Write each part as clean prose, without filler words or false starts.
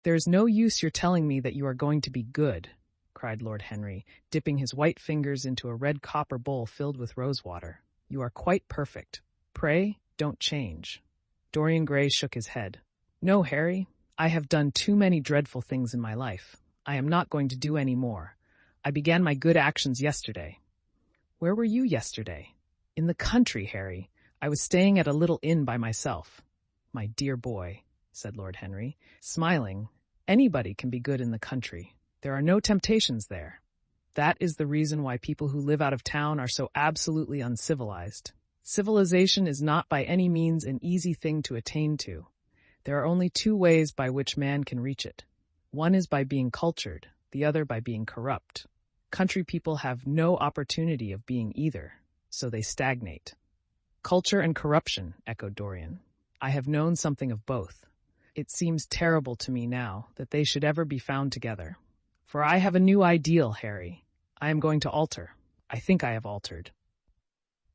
"There is no use your telling me that you are going to be good," cried Lord Henry, dipping his white fingers into a red copper bowl filled with rosewater. "You are quite perfect. Pray, don't change." Dorian Gray shook his head. "No, Harry, I have done too many dreadful things in my life. I am not going to do any more. I began my good actions yesterday." "Where were you yesterday?" "In the country, Harry. I was staying at a little inn by myself." "My dear boy," said Lord Henry, smiling, "anybody can be good in the country. There are no temptations there. That is the reason why people who live out of town are so absolutely uncivilized. Civilization is not by any means an easy thing to attain to. There are only two ways by which man can reach it. One is by being cultured, the other by being corrupt. Country people have no opportunity of being either, so they stagnate." "Culture and corruption," echoed Dorian. "I have known something of both. It seems terrible to me now that they should ever be found together. For I have a new ideal, Harry. I am going to alter. I think I have altered."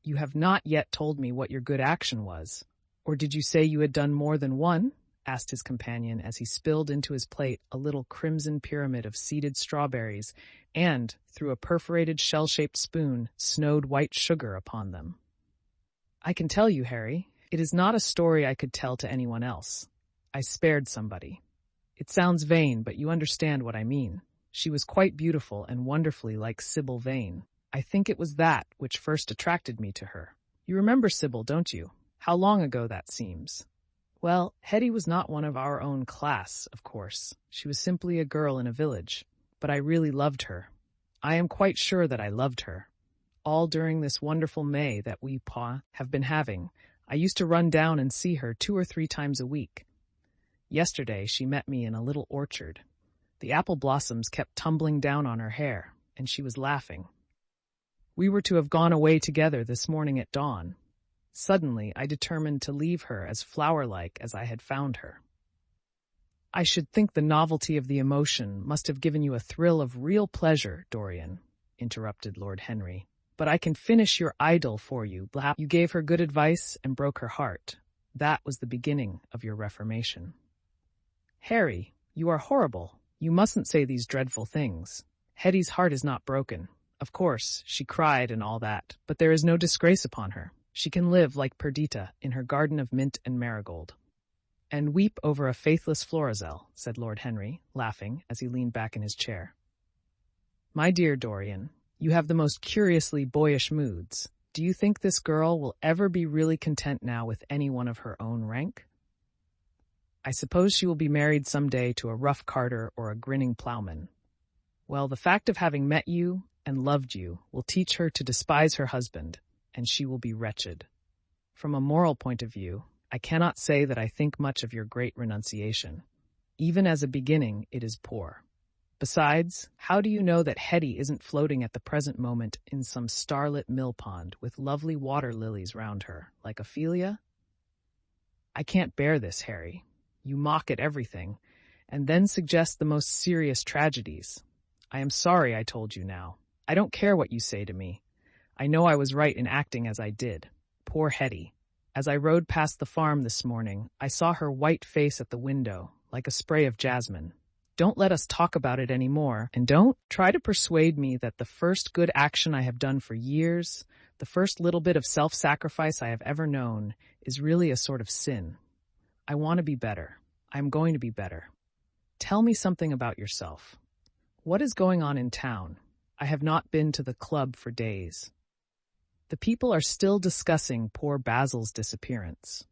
"You have not yet told me what your good action was. Or did you say you had done more than one?" asked his companion as he spilled into his plate a little crimson pyramid of seeded strawberries and, through a perforated shell-shaped spoon, snowed white sugar upon them. "I can tell you, Harry. It is not a story I could tell to anyone else. I spared somebody. It sounds vain, but you understand what I mean. She was quite beautiful and wonderfully like Sybil Vane. I think it was that which first attracted me to her. You remember Sybil, don't you? How long ago that seems. Well, Hetty was not one of our own class, of course. She was simply a girl in a village. But I really loved her. I am quite sure that I loved her. All during this wonderful May that we have been having, I used to run down and see her 2 or 3 times a week. Yesterday she met me in a little orchard. The apple blossoms kept tumbling down on her hair, and she was laughing. We were to have gone away together this morning at dawn. Suddenly I determined to leave her as flower-like as I had found her." "I should think the novelty of the emotion must have given you a thrill of real pleasure, Dorian," interrupted Lord Henry. "But I can finish your idyll for you. You gave her good advice and broke her heart. That was the beginning of your reformation." "Harry, you are horrible. You mustn't say these dreadful things. Hetty's heart is not broken. Of course, she cried and all that, but there is no disgrace upon her. She can live, like Perdita, in her garden of mint and marigold." "And weep over a faithless Florizel," said Lord Henry, laughing, as he leaned back in his chair. "My dear Dorian, you have the most curiously boyish moods. Do you think this girl will ever be really content now with any one of her own rank? I suppose she will be married some day to a rough carter or a grinning plowman. Well, the fact of having met you and loved you will teach her to despise her husband, and she will be wretched. From a moral point of view, I cannot say that I think much of your great renunciation. Even as a beginning, it is poor. Besides, how do you know that Hetty isn't floating at the present moment in some starlit mill pond with lovely water lilies round her, like Ophelia? I can't bear this, Harry. You mock at everything, and then suggest the most serious tragedies. I am sorry I told you now. I don't care what you say to me. I know I was right in acting as I did. Poor Hetty. As I rode past the farm this morning, I saw her white face at the window, like a spray of jasmine. Don't let us talk about it any more, and don't try to persuade me that the first good action I have done for years, the first little bit of self-sacrifice I have ever known, is really a sort of sin. I want to be better. I am going to be better. Tell me something about yourself. What is going on in town? I have not been to the club for days. The people are still discussing poor Basil's disappearance.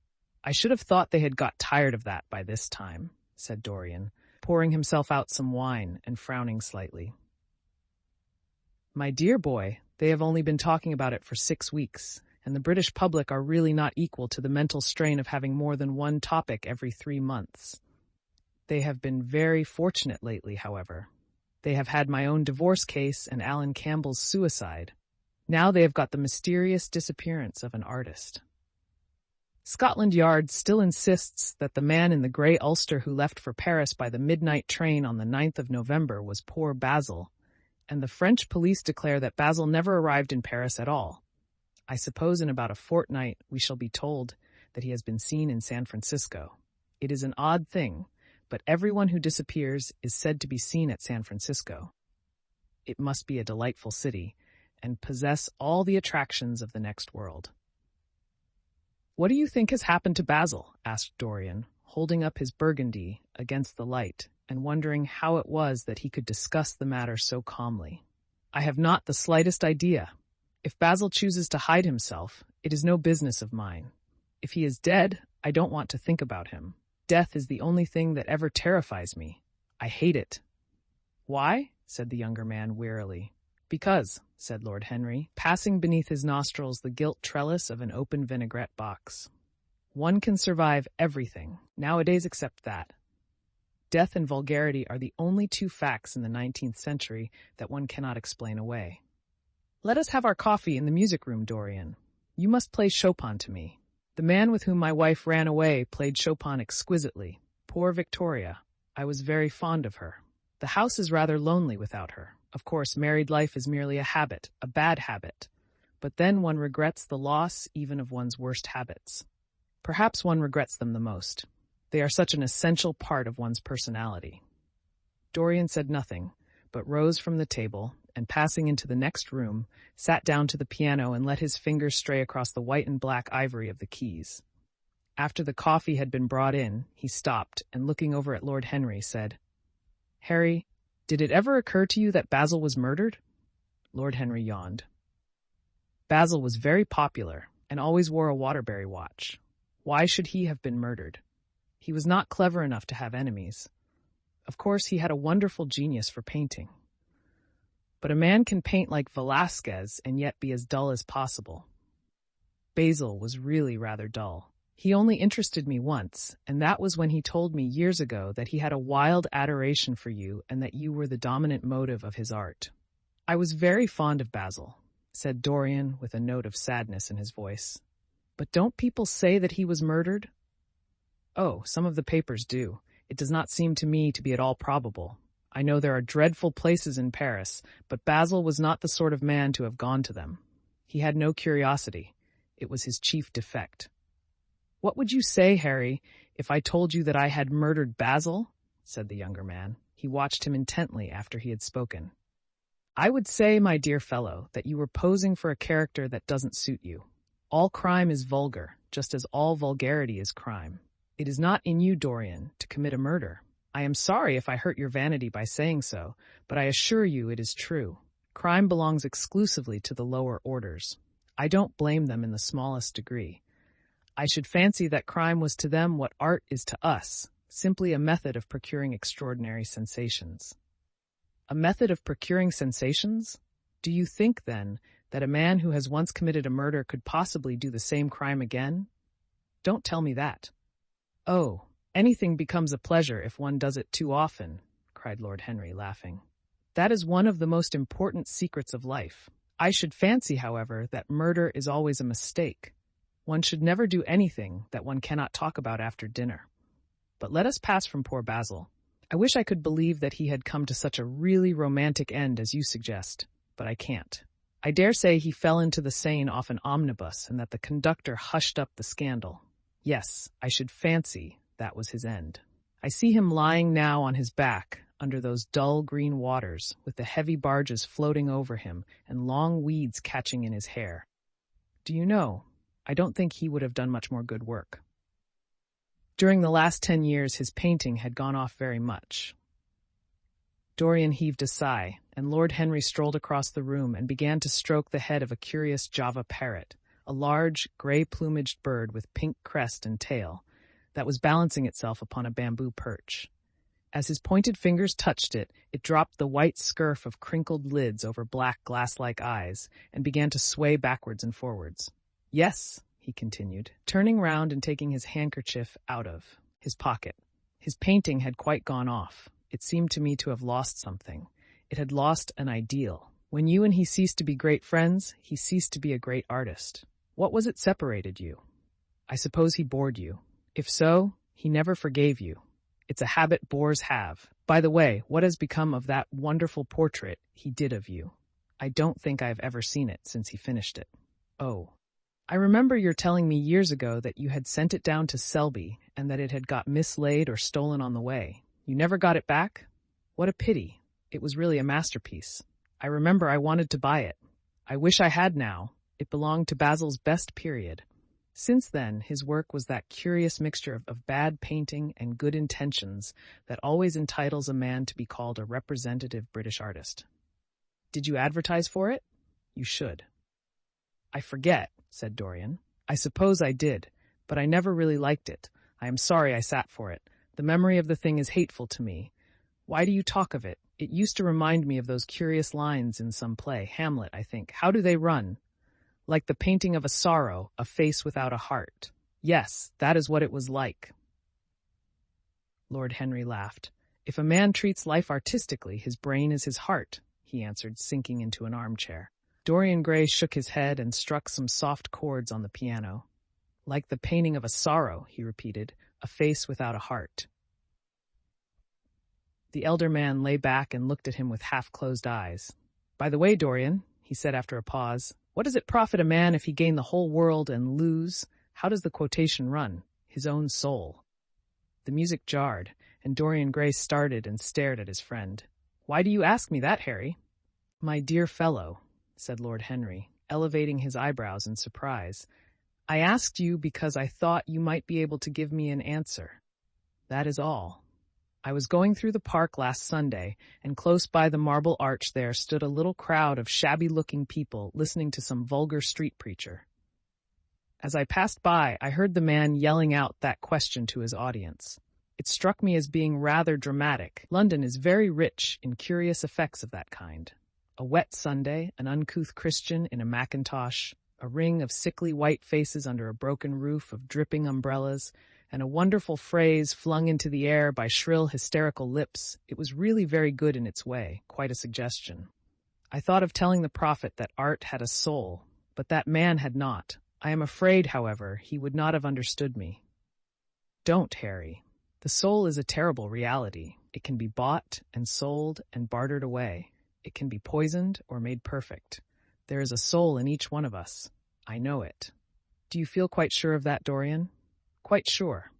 I should have thought they had got tired of that by this time, said Dorian, pouring himself out some wine and frowning slightly. My dear boy, they have only been talking about it for 6 weeks, and the British public are really not equal to the mental strain of having more than one topic every 3 months. They have been very fortunate lately, however. They have had my own divorce case and Alan Campbell's suicide. Now they have got the mysterious disappearance of an artist. Scotland Yard still insists that the man in the grey ulster who left for Paris by the midnight train on the 9th of November was poor Basil, and the French police declare that Basil never arrived in Paris at all. I suppose in about a fortnight we shall be told that he has been seen in San Francisco. It is an odd thing, but everyone who disappears is said to be seen at San Francisco. It must be a delightful city, and possess all the attractions of the next world. "What do you think has happened to Basil?" asked Dorian, holding up his burgundy against the light and wondering how it was that he could discuss the matter so calmly. "I have not the slightest idea. If Basil chooses to hide himself, it is no business of mine. If he is dead, I don't want to think about him. Death is the only thing that ever terrifies me. I hate it." "Why?" said the younger man wearily. "Because," said Lord Henry, passing beneath his nostrils the gilt trellis of an open vinaigrette box, "one can survive everything, nowadays except that. Death and vulgarity are the only two facts in the 19th century that one cannot explain away. Let us have our coffee in the music room, Dorian. You must play Chopin to me. The man with whom my wife ran away played Chopin exquisitely. Poor Victoria. I was very fond of her. The house is rather lonely without her. Of course, married life is merely a habit, a bad habit. But then one regrets the loss even of one's worst habits. Perhaps one regrets them the most. They are such an essential part of one's personality." Dorian said nothing, but rose from the table and, passing into the next room, sat down to the piano and let his fingers stray across the white and black ivory of the keys. After the coffee had been brought in, he stopped and, looking over at Lord Henry, said, "Harry, did it ever occur to you that Basil was murdered?" Lord Henry yawned. "Basil was very popular and always wore a Waterbury watch. Why should he have been murdered? He was not clever enough to have enemies. Of course, he had a wonderful genius for painting. But a man can paint like Velasquez and yet be as dull as possible. Basil was really rather dull. He only interested me once, and that was when he told me years ago that he had a wild adoration for you and that you were the dominant motive of his art. I was very fond of Basil," said Dorian with a note of sadness in his voice. "But don't people say that he was murdered?" "Oh, some of the papers do. It does not seem to me to be at all probable. I know there are dreadful places in Paris, but Basil was not the sort of man to have gone to them. He had no curiosity. It was his chief defect." "What would you say, Harry, if I told you that I had murdered Basil?" said the younger man. He watched him intently after he had spoken. "I would say, my dear fellow, that you were posing for a character that doesn't suit you. All crime is vulgar, just as all vulgarity is crime. It is not in you, Dorian, to commit a murder. I am sorry if I hurt your vanity by saying so, but I assure you it is true. Crime belongs exclusively to the lower orders. I don't blame them in the smallest degree. I should fancy that crime was to them what art is to us, simply a method of procuring extraordinary sensations." "A method of procuring sensations? Do you think, then, that a man who has once committed a murder could possibly do the same crime again? Don't tell me that." "Oh, anything becomes a pleasure if one does it too often," cried Lord Henry, laughing. "That is one of the most important secrets of life. I should fancy, however, that murder is always a mistake. One should never do anything that one cannot talk about after dinner. But let us pass from poor Basil. I wish I could believe that he had come to such a really romantic end as you suggest, but I can't. I dare say he fell into the Seine off an omnibus and that the conductor hushed up the scandal. Yes, I should fancy that was his end. I see him lying now on his back under those dull green waters, with the heavy barges floating over him and long weeds catching in his hair. Do you know, I don't think he would have done much more good work. During the last 10 years, his painting had gone off very much." Dorian heaved a sigh, and Lord Henry strolled across the room and began to stroke the head of a curious Java parrot, a large, gray-plumaged bird with pink crest and tail, that was balancing itself upon a bamboo perch. As his pointed fingers touched it, it dropped the white scurf of crinkled lids over black glass-like eyes and began to sway backwards and forwards. "Yes," he continued, turning round and taking his handkerchief out of his pocket. "His painting had quite gone off. It seemed to me to have lost something. It had lost an ideal. When you and he ceased to be great friends, he ceased to be a great artist. What was it separated you? I suppose he bored you. If so, he never forgave you. It's a habit bores have. By the way, what has become of that wonderful portrait he did of you? I don't think I have ever seen it since he finished it." "Oh, I remember your telling me years ago that you had sent it down to Selby and that it had got mislaid or stolen on the way. You never got it back? What a pity. It was really a masterpiece. I remember I wanted to buy it. I wish I had now. It belonged to Basil's best period. Since then, his work was that curious mixture of bad painting and good intentions that always entitles a man to be called a representative British artist. Did you advertise for it? You should. I forget, said Dorian. I suppose I did, but I never really liked it. I am sorry I sat for it. The memory of the thing is hateful to me. Why do you talk of it? It used to remind me of those curious lines in some play, Hamlet, I think. How do they run? Like the painting of a sorrow, a face without a heart. Yes, that is what it was like. Lord Henry laughed. If a man treats life artistically, his brain is his heart, he answered, sinking into an armchair. Dorian Gray shook his head and struck some soft chords on the piano. Like the painting of a sorrow, he repeated, a face without a heart. The elder man lay back and looked at him with half-closed eyes. By the way, Dorian, he said after a pause, what does it profit a man if he gain the whole world and lose, how does the quotation run, his own soul? The music jarred, and Dorian Gray started and stared at his friend. Why do you ask me that, Harry? My dear fellow, said Lord Henry, elevating his eyebrows in surprise, I asked you because I thought you might be able to give me an answer. That is all. I was going through the park last Sunday, and close by the Marble Arch there stood a little crowd of shabby-looking people listening to some vulgar street preacher. As I passed by, I heard the man yelling out that question to his audience. It struck me as being rather dramatic. London is very rich in curious effects of that kind. A wet Sunday, an uncouth Christian in a mackintosh, a ring of sickly white faces under a broken roof of dripping umbrellas, and a wonderful phrase flung into the air by shrill, hysterical lips. It was really very good in its way, quite a suggestion. I thought of telling the prophet that art had a soul, but that man had not. I am afraid, however, he would not have understood me. Don't, Harry. The soul is a terrible reality. It can be bought and sold and bartered away. It can be poisoned or made perfect. There is a soul in each one of us. I know it. Do you feel quite sure of that, Dorian? Quite sure.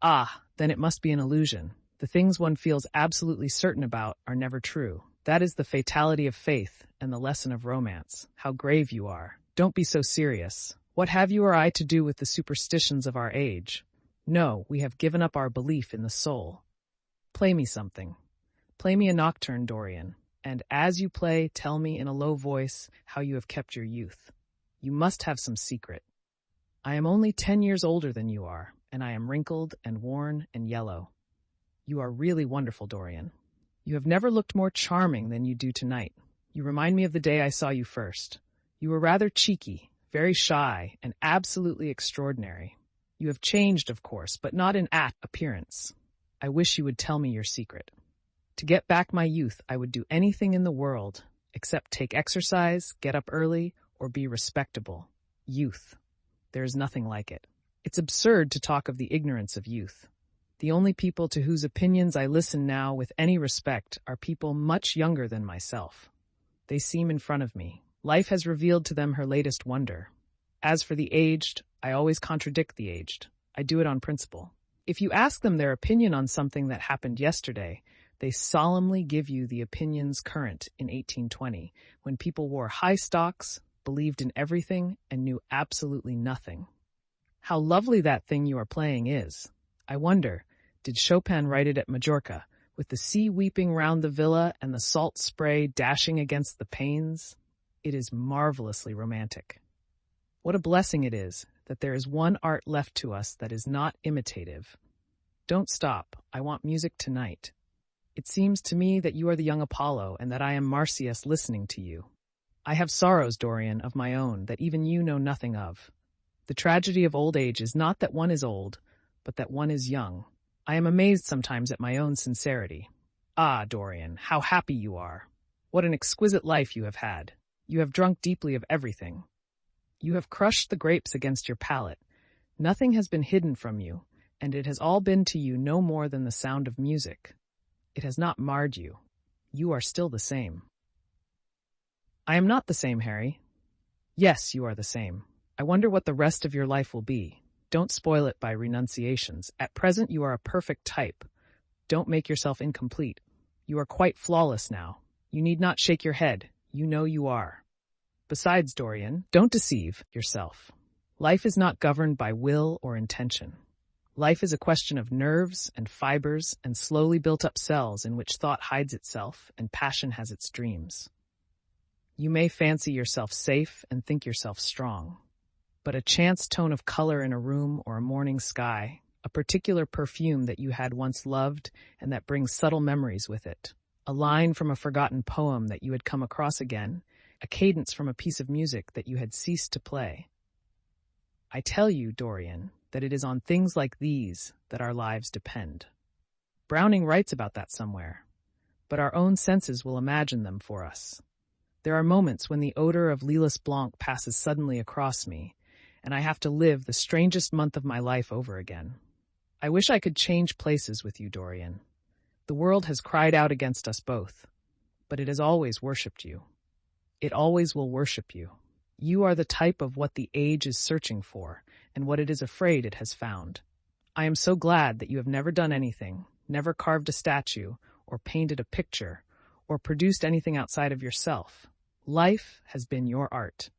Ah, then it must be an illusion. The things one feels absolutely certain about are never true. That is the fatality of faith and the lesson of romance. How grave you are. Don't be so serious. What have you or I to do with the superstitions of our age? No, we have given up our belief in the soul. Play me something. Play me a nocturne, Dorian, and as you play, tell me in a low voice how you have kept your youth. You must have some secret. I am only 10 years older than you are, and I am wrinkled and worn and yellow. You are really wonderful, Dorian. You have never looked more charming than you do tonight. You remind me of the day I saw you first. You were rather cheeky, very shy, and absolutely extraordinary. You have changed, of course, but not in appearance. I wish you would tell me your secret. To get back my youth, I would do anything in the world, except take exercise, get up early, or be respectable. Youth. There is nothing like it. It's absurd to talk of the ignorance of youth. The only people to whose opinions I listen now with any respect are people much younger than myself. They seem in front of me. Life has revealed to them her latest wonder. As for the aged, I always contradict the aged. I do it on principle. If you ask them their opinion on something that happened yesterday, they solemnly give you the opinions current in 1820, when people wore high stocks, believed in everything, and knew absolutely nothing. How lovely that thing you are playing is. I wonder, did Chopin write it at Majorca, with the sea weeping round the villa and the salt spray dashing against the panes? It is marvelously romantic. What a blessing it is that there is one art left to us that is not imitative. Don't stop. I want music tonight. It seems to me that you are the young Apollo and that I am Marsyas listening to you. I have sorrows, Dorian, of my own that even you know nothing of. The tragedy of old age is not that one is old, but that one is young. I am amazed sometimes at my own sincerity. Ah, Dorian, how happy you are. What an exquisite life you have had. You have drunk deeply of everything. You have crushed the grapes against your palate. Nothing has been hidden from you, and it has all been to you no more than the sound of music. It has not marred you. You are still the same. I am not the same, Harry. Yes, you are the same. I wonder what the rest of your life will be. Don't spoil it by renunciations. At present, you are a perfect type. Don't make yourself incomplete. You are quite flawless now. You need not shake your head. You know you are. Besides, Dorian, don't deceive yourself. Life is not governed by will or intention. Life is a question of nerves and fibers and slowly built-up cells in which thought hides itself and passion has its dreams. You may fancy yourself safe and think yourself strong, but a chance tone of color in a room or a morning sky, a particular perfume that you had once loved and that brings subtle memories with it, a line from a forgotten poem that you had come across again, a cadence from a piece of music that you had ceased to play. I tell you, Dorian, that it is on things like these that our lives depend. Browning writes about that somewhere, but our own senses will imagine them for us. There are moments when the odor of Lilas Blanc passes suddenly across me, and I have to live the strangest month of my life over again. I wish I could change places with you, Dorian. The world has cried out against us both, but it has always worshipped you. It always will worship you. You are the type of what the age is searching for, and what it is afraid it has found. I am so glad that you have never done anything, never carved a statue, or painted a picture, or produced anything outside of yourself. Life has been your art.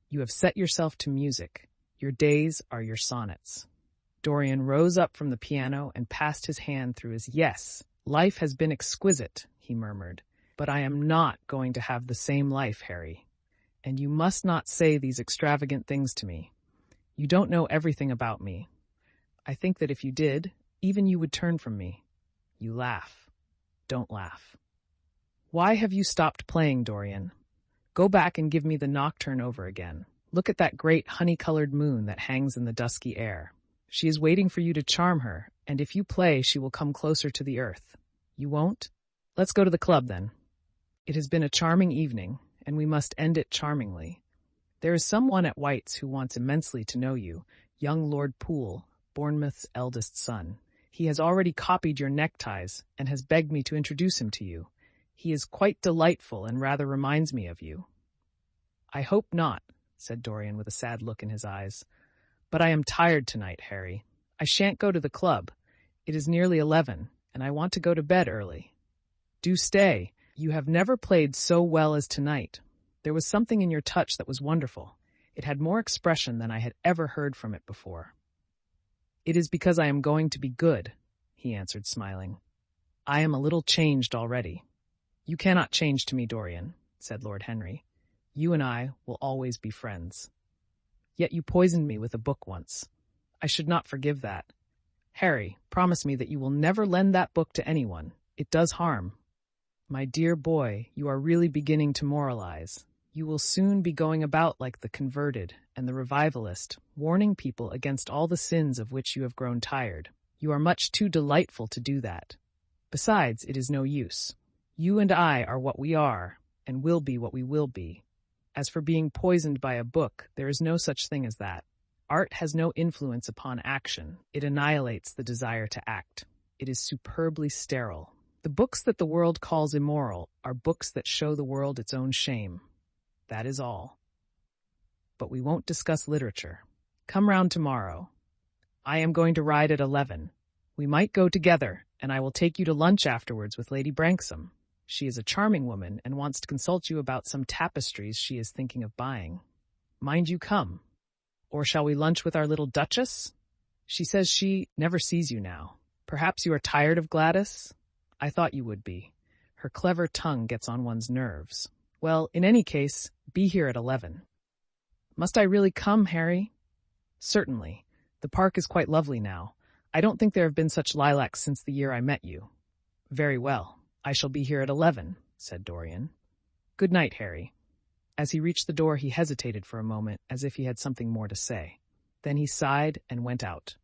You have set yourself to music. Your days are your sonnets. Dorian rose up from the piano and passed his hand through his. Yes, life has been exquisite, he murmured, but I am not going to have the same life, Harry. And you must not say these extravagant things to me. You don't know everything about me. I think that if you did, even you would turn from me. You laugh. Don't laugh. Why have you stopped playing, Dorian? Go back and give me the nocturne over again. Look at that great honey-colored moon that hangs in the dusky air. She is waiting for you to charm her, and if you play, she will come closer to the earth. You won't? Let's go to the club, then. It has been a charming evening, and we must end it charmingly. There is someone at White's who wants immensely to know you, young Lord Poole, Bournemouth's eldest son. He has already copied your neckties and has begged me to introduce him to you. He is quite delightful and rather reminds me of you. I hope not, said Dorian with a sad look in his eyes. But I am tired tonight, Harry. I shan't go to the club. It is nearly 11, and I want to go to bed early. Do stay. You have never played so well as tonight. There was something in your touch that was wonderful. It had more expression than I had ever heard from it before. It is because I am going to be good, he answered, smiling. I am a little changed already. You cannot change to me, Dorian, said Lord Henry. You and I will always be friends. Yet you poisoned me with a book once. I should not forgive that. Harry, promise me that you will never lend that book to anyone. It does harm. My dear boy, you are really beginning to moralize. You will soon be going about like the converted and the revivalist, warning people against all the sins of which you have grown tired. You are much too delightful to do that. Besides, it is no use. You and I are what we are, and will be what we will be. As for being poisoned by a book, there is no such thing as that. Art has no influence upon action. It annihilates the desire to act. It is superbly sterile. The books that the world calls immoral are books that show the world its own shame. That is all. But we won't discuss literature. Come round tomorrow. I am going to ride at 11. We might go together, and I will take you to lunch afterwards with Lady Branksome. She is a charming woman and wants to consult you about some tapestries she is thinking of buying. Mind you come. Or shall we lunch with our little Duchess? She says she never sees you now. Perhaps you are tired of Gladys? I thought you would be. Her clever tongue gets on one's nerves. Well, in any case, be here at 11. Must I really come, Harry? Certainly. The park is quite lovely now. I don't think there have been such lilacs since the year I met you. Very well. I shall be here at 11, said Dorian. Good night, Harry. As he reached the door, he hesitated for a moment, as if he had something more to say. Then he sighed and went out.